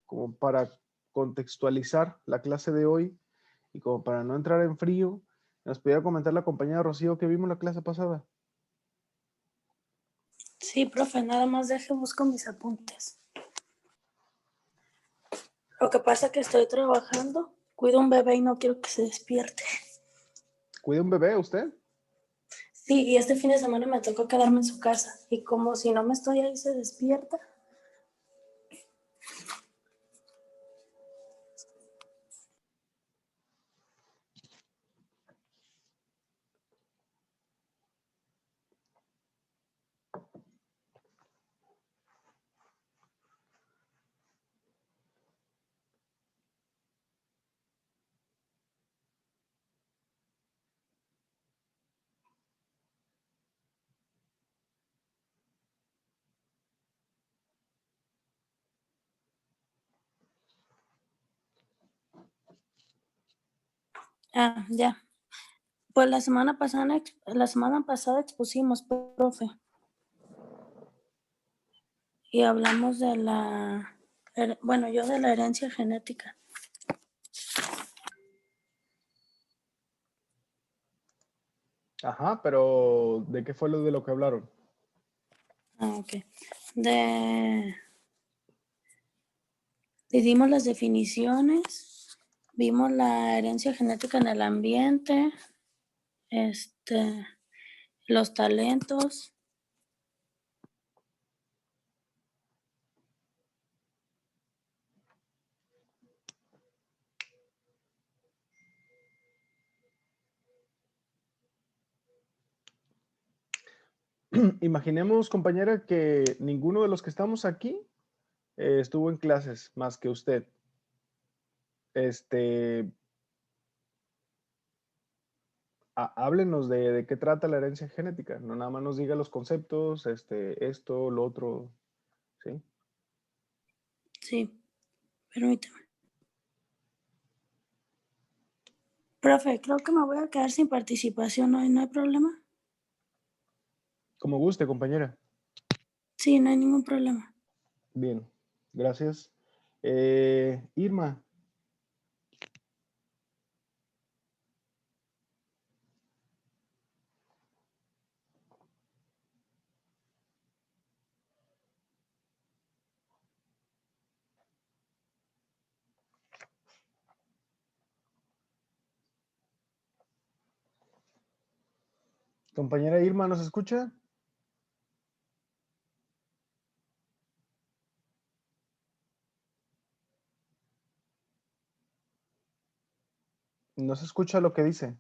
como para contextualizar la clase de hoy y como para no entrar en frío, nos podía comentar la compañera Rocío que vimos la clase pasada. Sí, profe, nada más busco mis apuntes. Lo que pasa es que estoy trabajando, cuido un bebé y no quiero que se despierte. ¿Cuida un bebé usted? Sí, y este fin de semana me tocó quedarme en su casa. Y como si no me estoy ahí, se despierta. Ah, ya. Pues la semana pasada expusimos, profe. Y hablamos de yo de la herencia genética. Ajá, pero ¿de qué fue de lo que hablaron? Ah, ok. Le dimos las definiciones, vimos la herencia genética en el ambiente, los talentos. Imaginemos, compañera, que ninguno de los que estamos aquí estuvo en clases más que usted. Háblenos de qué trata la herencia genética. No nada más nos diga los conceptos, esto, lo otro, ¿sí? Sí, permíteme. Profe, creo que me voy a quedar sin participación hoy, ¿no hay problema? Como guste, compañera. Sí, no hay ningún problema. Bien, gracias. Irma. Compañera Irma, ¿nos escucha? ¿No se escucha lo que dice?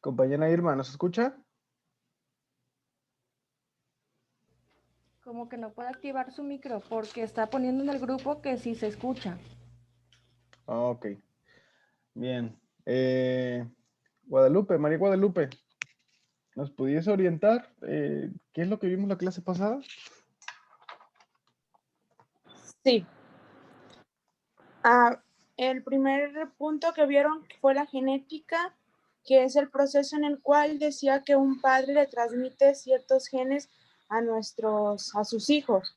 Compañera Irma, ¿nos escucha? Como que no puede activar su micro porque está poniendo en el grupo que sí se escucha. Ok, bien. Guadalupe, María Guadalupe, ¿nos pudiese orientar qué es lo que vimos la clase pasada? Sí. El primer punto que vieron fue la genética, que es el proceso en el cual decía que un padre le transmite ciertos genes a sus hijos.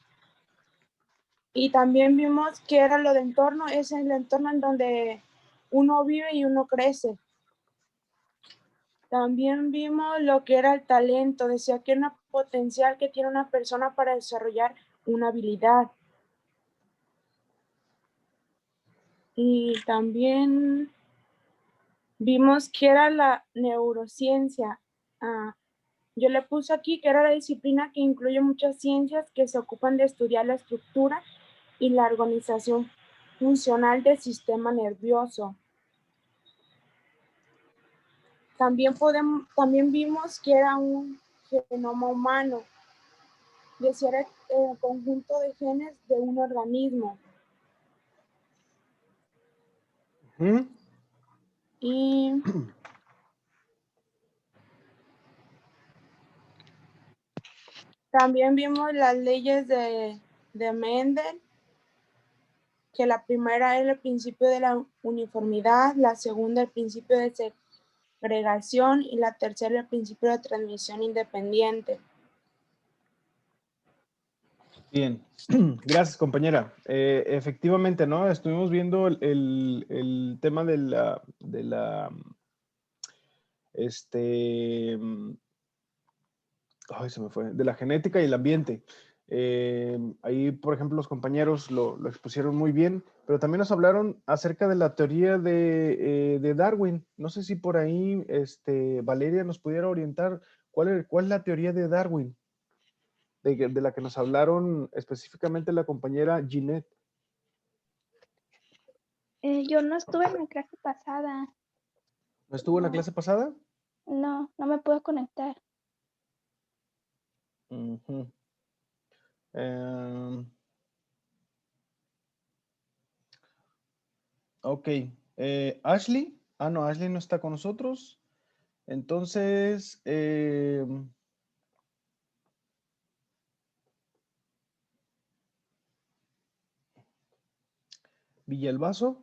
Y también vimos que era lo de entorno, es el entorno en donde uno vive y uno crece. También vimos lo que era el talento, decía que era un potencial que tiene una persona para desarrollar una habilidad. Y también vimos que era la neurociencia. Yo le puse aquí que era la disciplina que incluye muchas ciencias que se ocupan de estudiar la estructura y la organización funcional del sistema nervioso. También vimos que era un genoma humano, decía era el conjunto de genes de un organismo. Y también vimos las leyes de Mendel, que la primera era el principio de la uniformidad, la segunda el principio de segregación y la tercera el principio de transmisión independiente. Bien, gracias compañera. Efectivamente, ¿no? Estuvimos viendo el tema ay, se me fue, de la genética y el ambiente. Ahí, por ejemplo, los compañeros lo expusieron muy bien, pero también nos hablaron acerca de la teoría de Darwin. No sé si por ahí Valeria nos pudiera orientar cuál es la teoría de Darwin, de la que nos hablaron específicamente la compañera Ginette. Yo no estuve en la clase pasada. ¿No estuvo en la No. clase pasada? No me puedo conectar. Ujú. Ok. Ashley. Ah, no, Ashley no está con nosotros. Entonces, Villalbazo.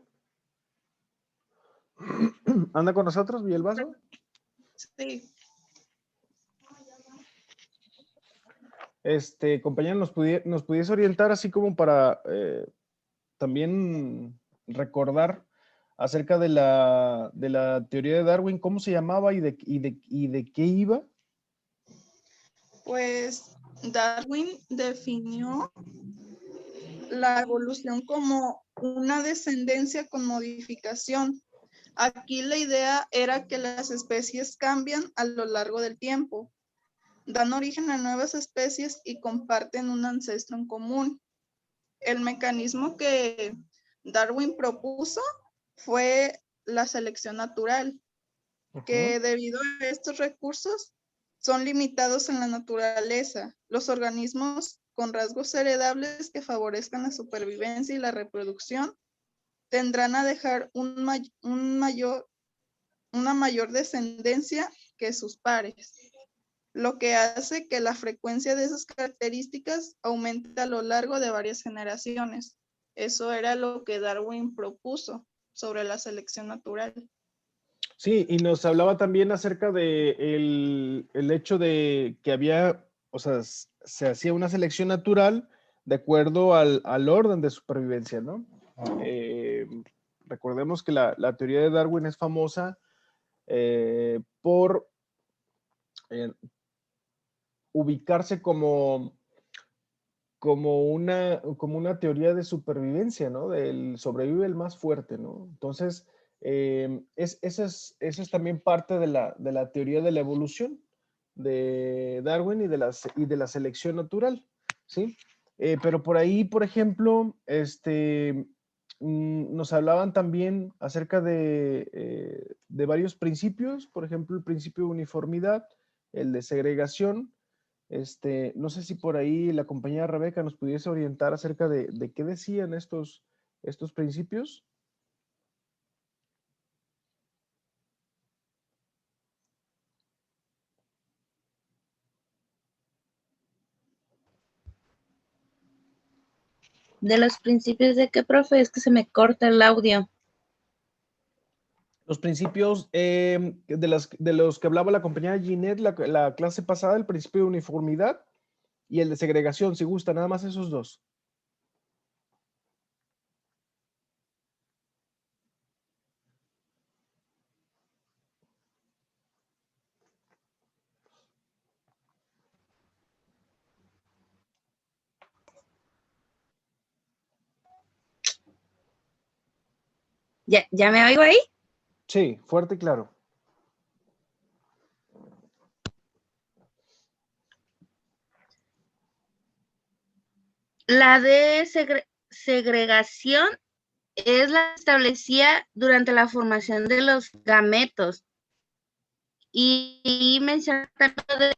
¿Anda con nosotros, Villalbazo? Sí. Compañero, ¿nos pudiese orientar así como para también recordar acerca de la teoría de Darwin, cómo se llamaba y de qué iba? Pues Darwin definió la evolución como una descendencia con modificación. Aquí la idea era que las especies cambian a lo largo del tiempo, dan origen a nuevas especies y comparten un ancestro en común. El mecanismo que Darwin propuso fue la selección natural, que debido a estos recursos son limitados en la naturaleza. Los organismos con rasgos heredables que favorezcan la supervivencia y la reproducción tendrán a dejar una mayor descendencia que sus pares, lo que hace que la frecuencia de esas características aumente a lo largo de varias generaciones. Eso era lo que Darwin propuso sobre la selección natural. Sí, y nos hablaba también acerca de el hecho de que había, o sea, se hacía una selección natural de acuerdo al orden de supervivencia, ¿no? Recordemos que la teoría de Darwin es famosa por ubicarse como una teoría de supervivencia, ¿no? Del sobrevive el más fuerte, ¿no? Entonces, esa es también parte de la teoría de la evolución de Darwin y de la selección natural, ¿sí? Pero por ahí, por ejemplo, nos hablaban también acerca de varios principios, por ejemplo, el principio de uniformidad, el de segregación. No sé si por ahí la compañera Rebeca nos pudiese orientar acerca de qué decían estos principios. De los principios de qué, profe, es que se me corta el audio. Los principios de los que hablaba la compañera Ginette la clase pasada, el principio de uniformidad y el de segregación, si gusta, nada más esos dos. ¿Ya me oigo ahí? Sí, fuerte y claro. La de segregación es la que establecía durante la formación de los gametos. Y mencionar también de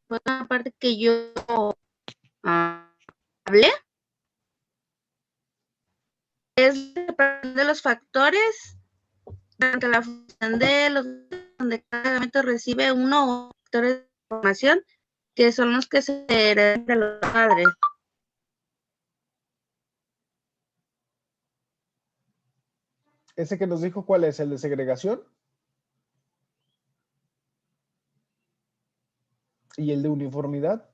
fue una parte que yo hablé. Es la separación de los factores durante la formación de los donde cada gameto recibe uno o dos factores de formación que son los que se heredan de los padres. Ese que nos dijo, ¿cuál es? ¿El de segregación? ¿Y el de uniformidad?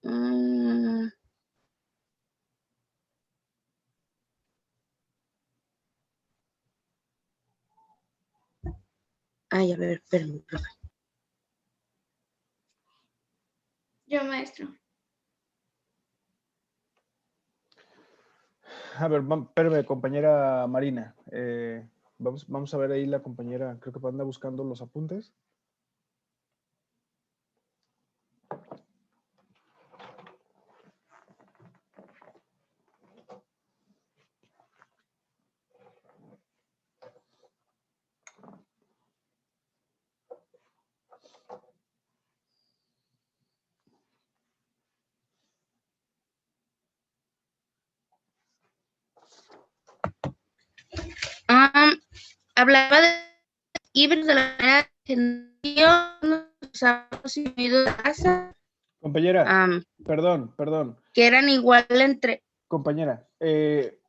Mm, Ay, a ver, espérame, profe. Yo, maestro. A ver, espérame, compañera Marina. Vamos a ver ahí la compañera, creo que anda buscando los apuntes. Hablaba de híbridos de la manera que usamos individuos de raza, Compañera, perdón. que eran igual entre... Compañera,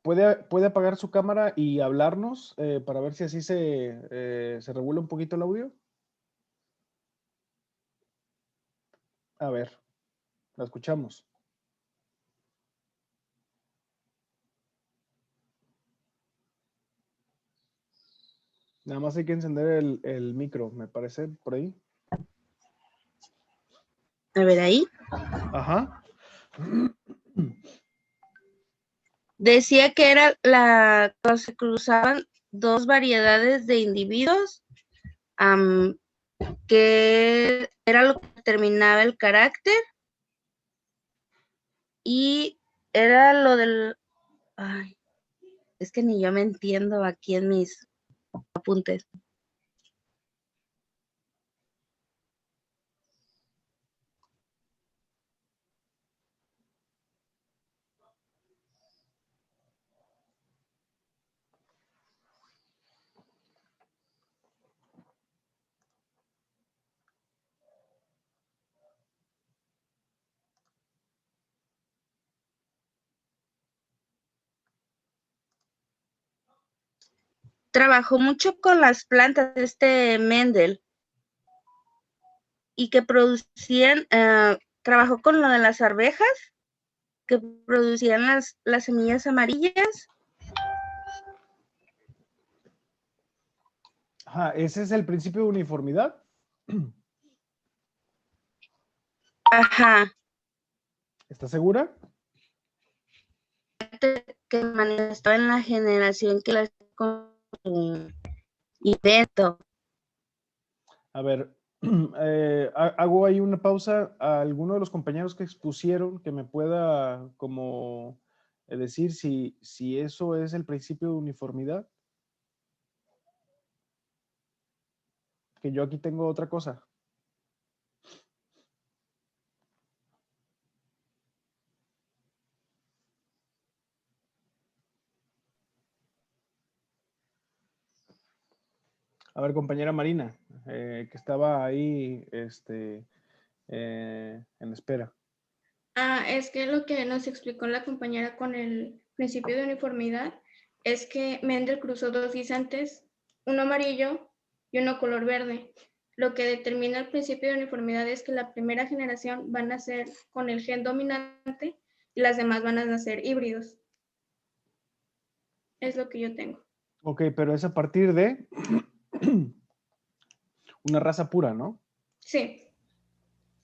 ¿puede apagar su cámara y hablarnos para ver si así se regula un poquito el audio? A ver, la escuchamos. Nada más hay que encender el micro, me parece, por ahí. A ver, ahí. Ajá. Decía que era cuando se cruzaban dos variedades de individuos, que era lo que determinaba el carácter, y era lo del... Ay, es que ni yo me entiendo aquí en mis apuntes. Trabajó mucho con las plantas de Mendel, y que producían, trabajó con lo de las arvejas, que producían las semillas amarillas. Ajá, ¿ese es el principio de uniformidad? Ajá. ¿Está segura? Que manifestó en la generación que las con su invento. A ver, hago ahí una pausa. ¿A alguno de los compañeros que expusieron que me pueda como decir si eso es el principio de uniformidad? Que yo aquí tengo otra cosa. A ver, compañera Marina, que estaba ahí en espera. Es que lo que nos explicó la compañera con el principio de uniformidad es que Mendel cruzó dos guisantes, uno amarillo y uno color verde. Lo que determina el principio de uniformidad es que la primera generación van a nacer con el gen dominante y las demás van a nacer híbridos. Es lo que yo tengo. Ok, pero es a partir de una raza pura, ¿no? Sí.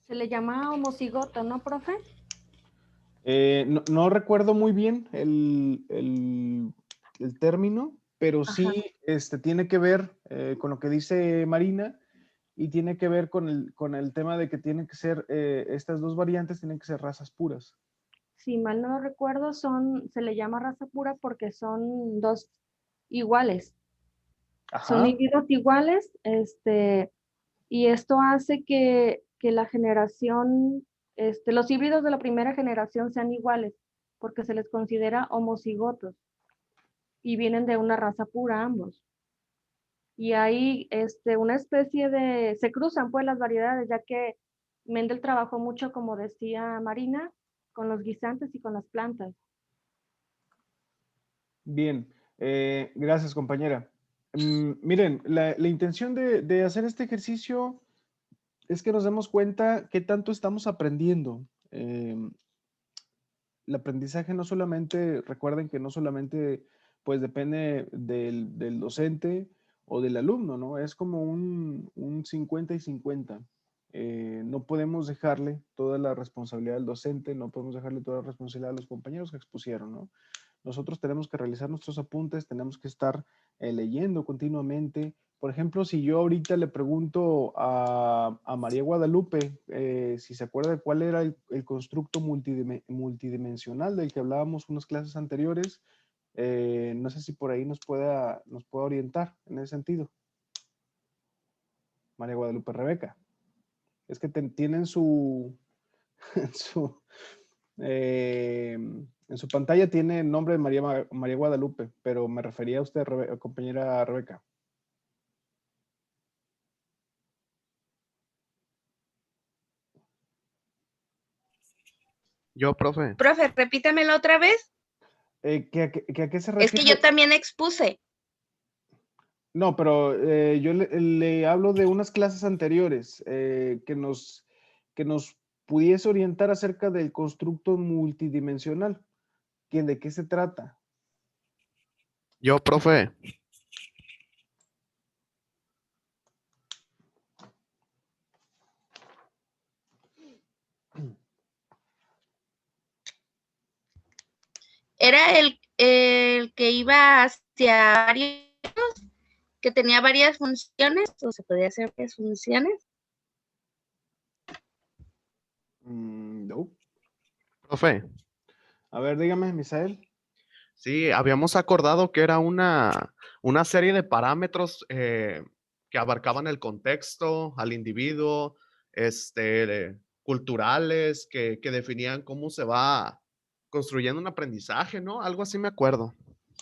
Se le llama homocigoto, ¿no, profe? No recuerdo muy bien el término, pero sí tiene que ver con lo que dice Marina y tiene que ver con el tema de que tienen que ser, estas dos variantes tienen que ser razas puras. Si mal no recuerdo, se le llama raza pura porque son dos iguales. Son Ajá. híbridos iguales, y esto hace que la generación, los híbridos de la primera generación sean iguales. porque se les considera homocigotos y vienen de una raza pura ambos. Y hay una especie de, se cruzan pues las variedades, ya que Mendel trabajó mucho, como decía Marina, con los guisantes y con las plantas. Bien, gracias compañera. Miren, la intención de hacer este ejercicio es que nos demos cuenta qué tanto estamos aprendiendo. El aprendizaje no solamente, recuerden que no solamente pues depende del docente o del alumno, ¿no? Es como un 50 y 50. No podemos dejarle toda la responsabilidad al docente, no podemos dejarle toda la responsabilidad a los compañeros que expusieron, ¿no? Nosotros tenemos que realizar nuestros apuntes, tenemos que estar leyendo continuamente. Por ejemplo, si yo ahorita le pregunto a María Guadalupe si se acuerda de cuál era el constructo multidimensional del que hablábamos unas clases anteriores, no sé si por ahí nos pueda orientar en ese sentido. María Guadalupe Rebeca. Es que tienen en su pantalla tiene el nombre de María Guadalupe, pero me refería a usted, compañera Rebeca. Yo, profe. Profe, repítamelo otra vez. ¿A qué se refiere? Es que yo también expuse. No, pero yo le hablo de unas clases anteriores que nos pudiese orientar acerca del constructo multidimensional. ¿De qué se trata? Yo, profe. Era el que iba hacia varios, que tenía varias funciones, o se podía hacer varias funciones. No. Profe. A ver, dígame, Misael. Sí, habíamos acordado que era una serie de parámetros que abarcaban el contexto, al individuo, culturales, que definían cómo se va construyendo un aprendizaje, ¿no? Algo así me acuerdo.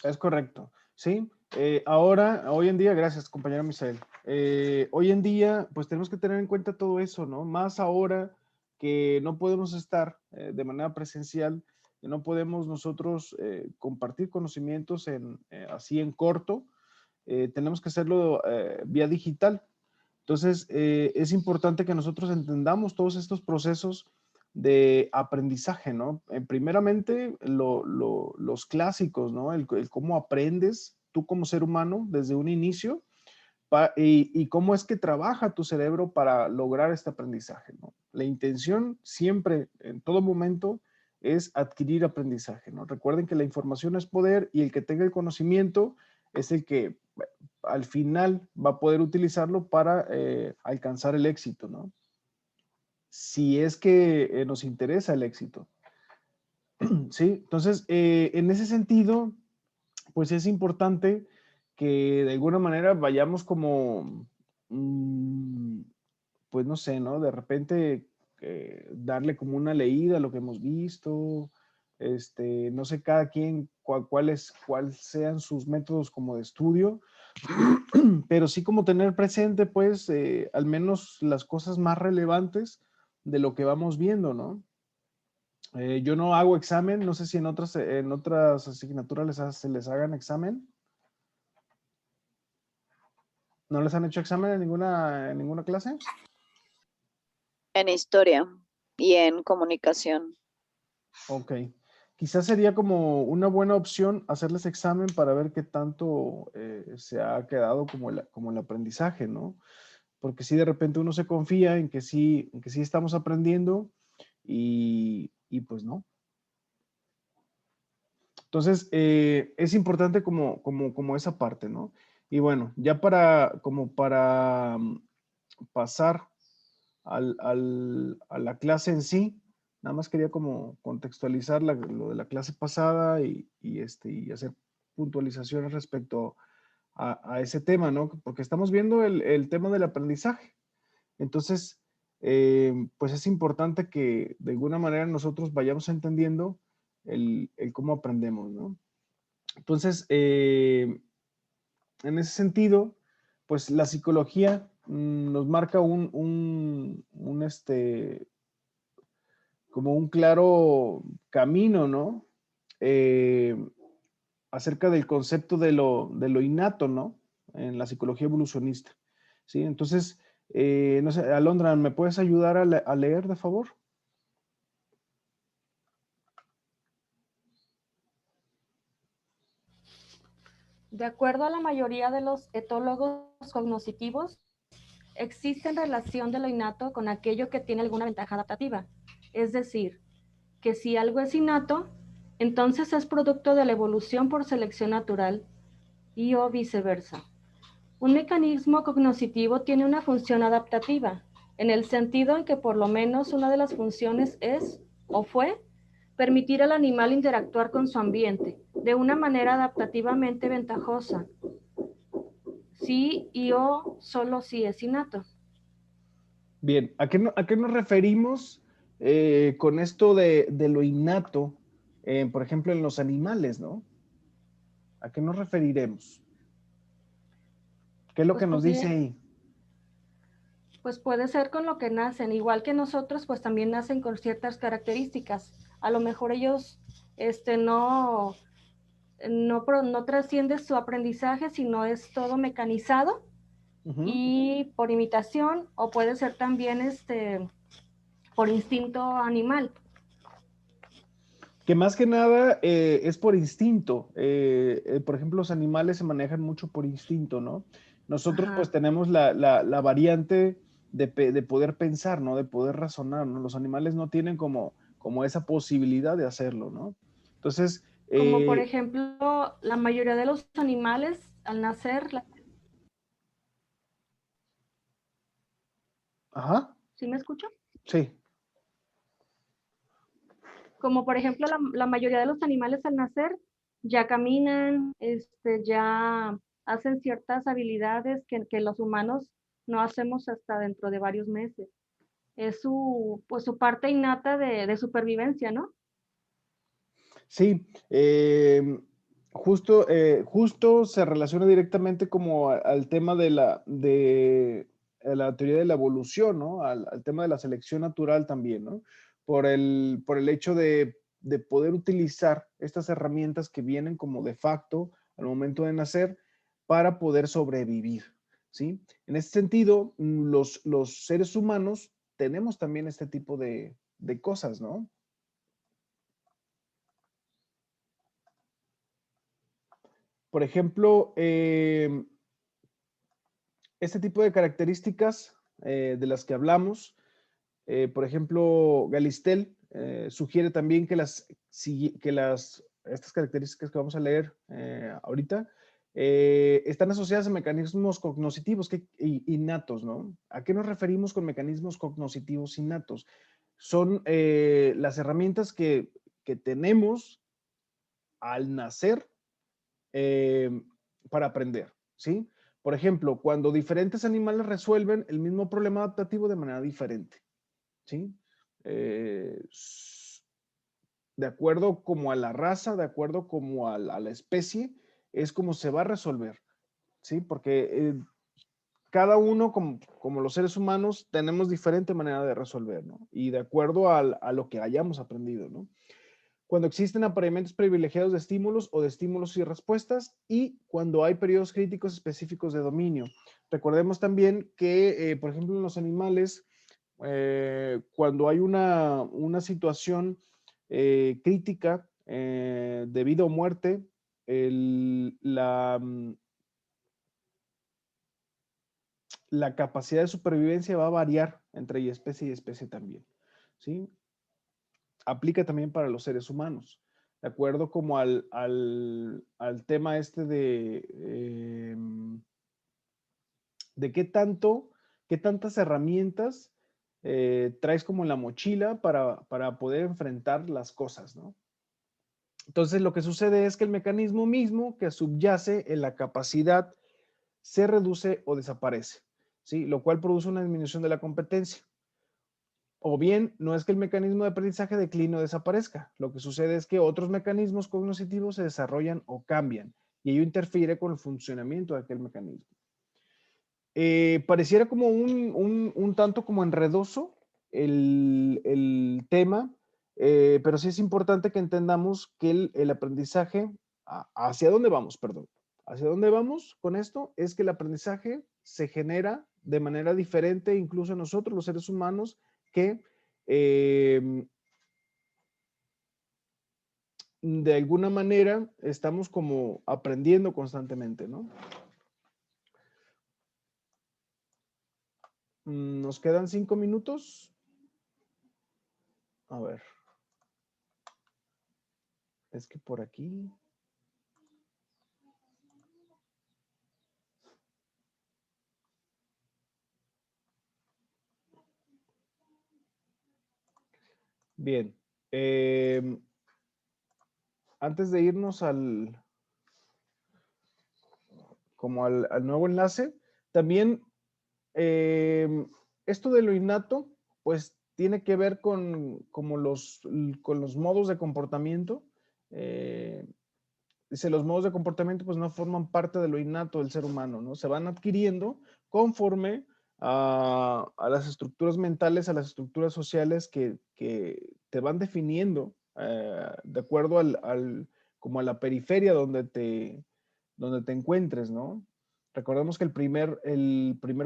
Es correcto, sí. Hoy en día, gracias, compañero Misael. Hoy en día, pues tenemos que tener en cuenta todo eso, ¿no? Más ahora que no podemos estar de manera presencial, que no podemos nosotros compartir conocimientos así en corto, tenemos que hacerlo vía digital. Entonces, es importante que nosotros entendamos todos estos procesos de aprendizaje, ¿no? Primeramente, los clásicos, ¿no? El cómo aprendes tú como ser humano desde un inicio y cómo es que trabaja tu cerebro para lograr este aprendizaje, ¿no? La intención siempre, en todo momento, es adquirir aprendizaje, ¿no? Recuerden que la información es poder y el que tenga el conocimiento es el que al final va a poder utilizarlo para alcanzar el éxito, ¿no? Si es que nos interesa el éxito. ¿Sí? Entonces, en ese sentido, pues es importante que de alguna manera vayamos como, pues no sé, ¿no? De repente darle como una leída a lo que hemos visto, no sé cada quien cuáles sean sus métodos como de estudio, pero sí como tener presente pues al menos las cosas más relevantes de lo que vamos viendo, ¿no? Yo no hago examen, no sé si en otras asignaturas se les hagan examen. ¿No les han hecho examen en ninguna clase? En historia y en comunicación. Ok. Quizás sería como una buena opción hacerles examen para ver qué tanto se ha quedado como el aprendizaje, ¿no? Porque si de repente uno se confía en que sí estamos aprendiendo y pues no. Entonces, es importante como esa parte, ¿no? Y bueno, ya para pasar a la clase en sí, nada más quería como contextualizar lo de la clase pasada y hacer puntualizaciones respecto a ese tema, ¿no? Porque estamos viendo el tema del aprendizaje. Entonces, pues es importante que de alguna manera nosotros vayamos entendiendo el cómo aprendemos, ¿no? Entonces, en ese sentido, pues la psicología nos marca como un claro camino, ¿no? Acerca del concepto de lo innato, ¿no? En la psicología evolucionista, ¿sí? Entonces, no sé, Alondra, ¿me puedes ayudar a leer, de favor? De acuerdo a la mayoría de los etólogos cognitivos, existe relación de lo innato con aquello que tiene alguna ventaja adaptativa. Es decir, que si algo es innato, entonces es producto de la evolución por selección natural y o viceversa. Un mecanismo cognitivo tiene una función adaptativa, en el sentido en que por lo menos una de las funciones es, o fue, permitir al animal interactuar con su ambiente de una manera adaptativamente ventajosa. Sí y o solo si es innato. Bien, ¿a qué nos referimos con esto de lo innato, por ejemplo, en los animales, ¿no? ¿A qué nos referiremos? ¿Qué es lo que nos dice ahí? Pues puede ser con lo que nacen, igual que nosotros, pues también nacen con ciertas características. A lo mejor ellos no trasciende su aprendizaje, sino es todo mecanizado y por imitación, o puede ser también por instinto animal. Que más que nada es por instinto. Por ejemplo, los animales se manejan mucho por instinto, ¿no? Nosotros pues tenemos la variante de poder pensar, ¿no? De poder razonar, ¿no? Los animales no tienen como esa posibilidad de hacerlo, ¿no? Entonces... Como por ejemplo, la mayoría de los animales al nacer... Ajá. ¿Sí me escucho? Sí. Como por ejemplo, la mayoría de los animales al nacer ya caminan, ya hacen ciertas habilidades que los humanos no hacemos hasta dentro de varios meses. Es su parte innata de supervivencia, ¿no? Sí, justo se relaciona directamente como al tema de la teoría de la evolución, ¿no? Al tema de la selección natural también, ¿no? Por el hecho de poder utilizar estas herramientas que vienen como de facto al momento de nacer para poder sobrevivir, ¿sí? En ese sentido, los seres humanos tenemos también este tipo de cosas, ¿no? Por ejemplo, este tipo de características de las que hablamos, por ejemplo, Galistel sugiere también que estas características que vamos a leer ahorita están asociadas a mecanismos cognitivos innatos, ¿no? ¿A qué nos referimos con mecanismos cognitivos innatos? Son las herramientas que tenemos al nacer para aprender, ¿sí? Por ejemplo, cuando diferentes animales resuelven el mismo problema adaptativo de manera diferente, ¿sí? De acuerdo como a la raza, de acuerdo como a la especie, es como se va a resolver, ¿sí? Porque cada uno, como los seres humanos, tenemos diferente manera de resolver, ¿no? Y de acuerdo a lo que hayamos aprendido, ¿no? Cuando existen apareamientos privilegiados de estímulos o de estímulos y respuestas, y cuando hay periodos críticos específicos de dominio. Recordemos también que, por ejemplo, en los animales, cuando hay una situación crítica de vida o muerte, la capacidad de supervivencia va a variar entre especie y especie también, ¿sí? Aplica también para los seres humanos, de acuerdo como al tema este de qué tantas herramientas traes como en la mochila para poder enfrentar las cosas, ¿no? Entonces lo que sucede es que el mecanismo mismo que subyace en la capacidad se reduce o desaparece, ¿sí? Lo cual produce una disminución de la competencia. O bien, no es que el mecanismo de aprendizaje decline o desaparezca. Lo que sucede es que otros mecanismos cognitivos se desarrollan o cambian y ello interfiere con el funcionamiento de aquel mecanismo. Pareciera como un tanto como enredoso el tema, pero sí es importante que entendamos que el aprendizaje, ¿hacia dónde vamos? Perdón. ¿Hacia dónde vamos con esto? Es que el aprendizaje se genera de manera diferente, incluso nosotros, los seres humanos, que de alguna manera estamos como aprendiendo constantemente, ¿no? Nos quedan 5 minutos. A ver. Es que por aquí. Bien. Antes de irnos al nuevo enlace, también esto de lo innato, pues tiene que ver con los modos de comportamiento. Dice, los modos de comportamiento pues no forman parte de lo innato del ser humano, ¿no? Se van adquiriendo conforme a las estructuras mentales, a las estructuras sociales que te van definiendo de acuerdo como a la periferia donde te encuentres, ¿no? Recordemos que el primer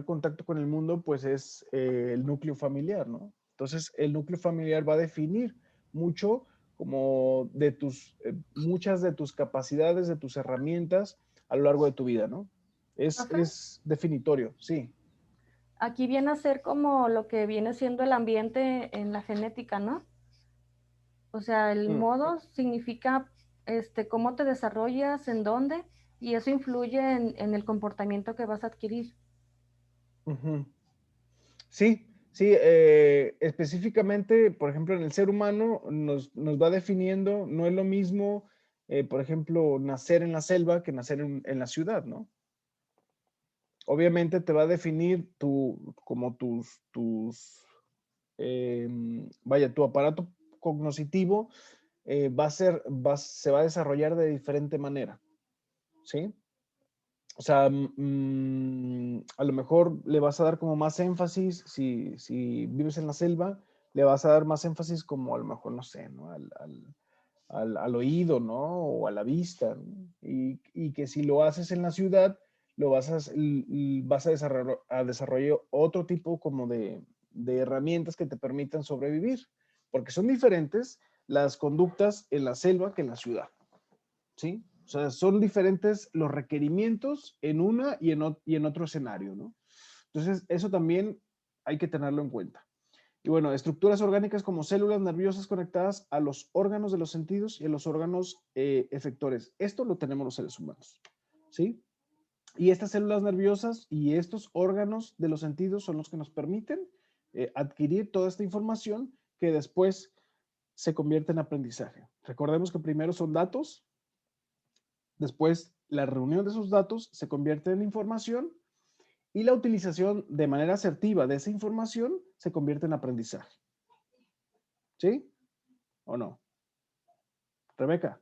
contacto con el mundo pues es el núcleo familiar, ¿no? Entonces el núcleo familiar va a definir mucho como de muchas de tus capacidades, de tus herramientas a lo largo de tu vida, ¿no? Es definitorio, sí. Aquí viene a ser como lo que viene siendo el ambiente en la genética, ¿no? O sea, el modo significa cómo te desarrollas, en dónde, y eso influye en el comportamiento que vas a adquirir. Sí, sí, específicamente, por ejemplo, en el ser humano nos va definiendo, no es lo mismo, por ejemplo, nacer en la selva que nacer en la ciudad, ¿no? Obviamente te va a definir tu aparato cognitivo se va a desarrollar de diferente manera, ¿sí? O sea, a lo mejor le vas a dar como más énfasis, si vives en la selva, le vas a dar más énfasis como a lo mejor, no sé, ¿no? Al oído, ¿no? O a la vista, ¿no? Y que si lo haces en la ciudad, vas a desarrollar otro tipo como de herramientas que te permitan sobrevivir, porque son diferentes las conductas en la selva que en la ciudad, ¿sí? O sea, son diferentes los requerimientos en una y en otro escenario, ¿no? Entonces, eso también hay que tenerlo en cuenta. Y bueno, estructuras orgánicas como células nerviosas conectadas a los órganos de los sentidos y a los órganos efectores. Esto lo tenemos los seres humanos, ¿sí? Y estas células nerviosas y estos órganos de los sentidos son los que nos permiten adquirir toda esta información que después se convierte en aprendizaje. Recordemos que primero son datos, después la reunión de esos datos se convierte en información y la utilización de manera asertiva de esa información se convierte en aprendizaje. ¿Sí? ¿O no? Rebeca.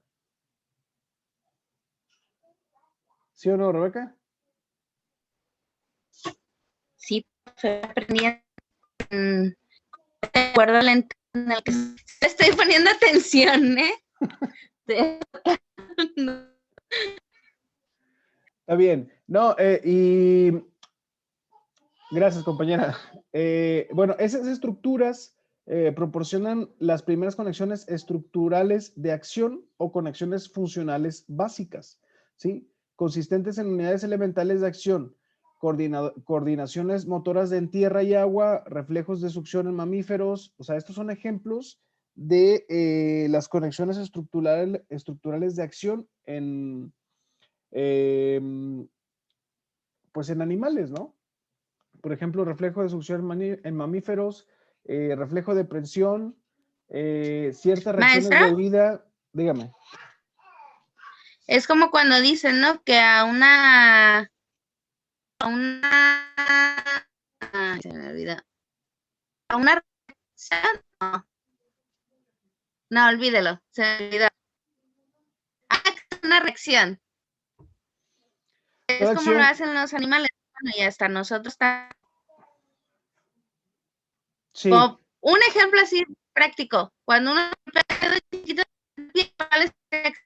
¿Sí o no, Rebeca? Sí, aprendí de acuerdo al entorno en el que estoy poniendo atención, ¿eh? Está bien. No, y gracias, compañera. Bueno, esas estructuras proporcionan las primeras conexiones estructurales de acción o conexiones funcionales básicas, ¿sí? Consistentes en unidades elementales de acción, coordinaciones motoras en tierra y agua, reflejos de succión en mamíferos. O sea, estos son ejemplos de las conexiones estructurales de acción pues en animales, ¿no? Por ejemplo, reflejo de succión en mamíferos, reflejo de presión, ciertas reacciones ¿Maestra? de huida. Dígame. Es como cuando dicen, ¿no? Que se me olvida. A una No. No, olvídelo. Se me olvidó. Una reacción. Es como Reacción. lo hacen los animales. Bueno, y hasta nosotros también. Sí, Como un ejemplo así práctico. Cuando uno es chiquito, ¿cuál es la reacción?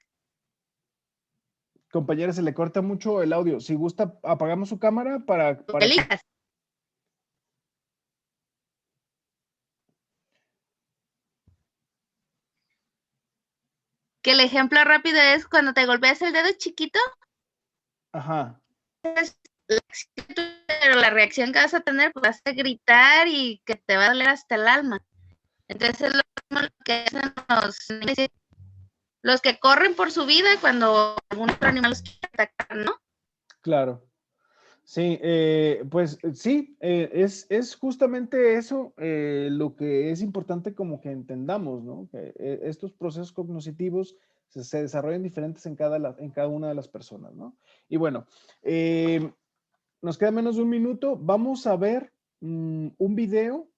compañera, se le corta mucho el audio. Si gusta, apagamos su cámara para que- Elijas. Que el ejemplo rápido es cuando te golpeas el dedo chiquito, Ajá, pero la reacción que vas a tener, pues vas a gritar y que te va a doler hasta el alma. Entonces es lo mismo que hacen los que corren por su vida cuando algún otro animal los quiere atacar, ¿no? claro. Sí, pues sí, es justamente eso lo que es importante como que entendamos, ¿no? Que estos procesos cognitivos se desarrollan diferentes en cada una de las personas, ¿no? Y bueno, nos queda menos de un minuto. Vamos a ver un video.